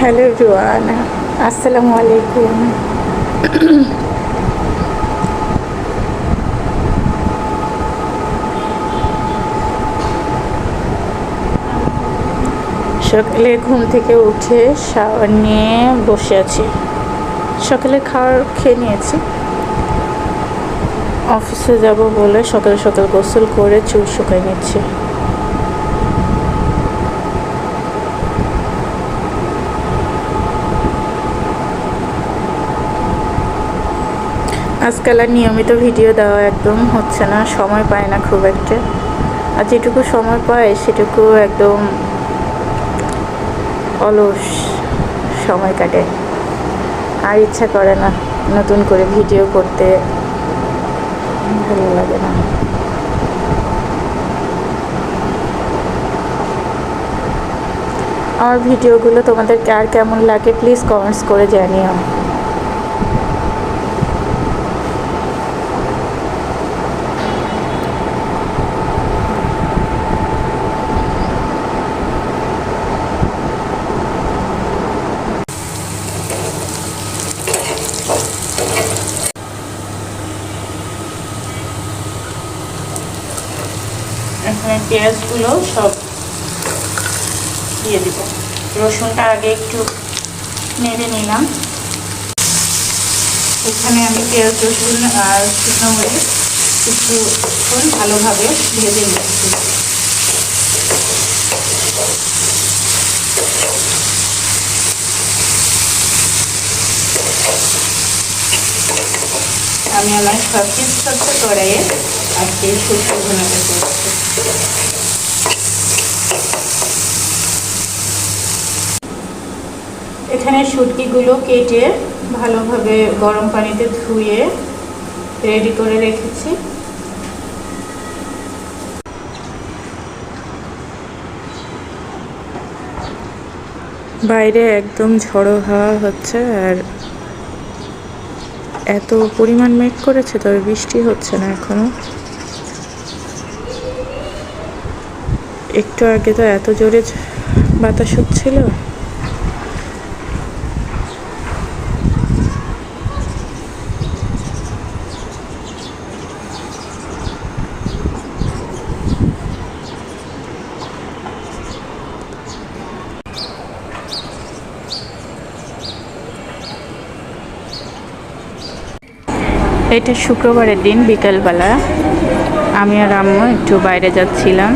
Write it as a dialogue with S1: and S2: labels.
S1: Hello everyone, আসসালামু আলাইকুম। সকালে ঘুম থেকে উঠে শাওয়ার নিয়ে বসে আছি। সকালে খাওয়ার খেয়ে নিয়েছি। অফিসে যাব বলে সকাল সকাল গোসল করে চুল শুকাই নিচ্ছি। আজকাল আর নিয়মিত ভিডিও দেওয়া একদম হচ্ছে না, সময় পায় না খুব একটা। আর যেটুকু সময় পায় সেটুকু একদম অলস সময় কাটে। আর ইচ্ছা করে না নতুন করে ভিডিও করতে, ভালো লাগে না। আমার ভিডিওগুলো তোমাদের কার কেমন লাগে প্লিজ কমেন্টস করে জানিও। এখানে পেঁয়াজগুলো সব দিয়ে দিব। রসুনটা আগে একটু নেড়ে নিলাম। এখানে আমি পেঁয়াজ, রসুন আর শুকনো মরিচ কিছুক্ষণ ভালোভাবে ভেজে নিচ্ছি। আমি আমার সবকিছু কড়াইয়ে আজকে শুকনো ভুনাটা করছি। এখানে শুটকিগুলো কেটে ভালোভাবে গরম পানিতে ধুয়ে রেডি করে রেখেছি। বাইরে একদম ঝড়ো হাওয়া হচ্ছে আর এত পরিমাণ মেঘ করেছে, তবে বৃষ্টি হচ্ছে না এখনো। একটু আগে তো এত জোরে বাতাস হচ্ছিল। এটা শুক্রবারের দিন বিকালবেলা আমি আর আম্মু একটু বাইরে যাচ্ছিলাম।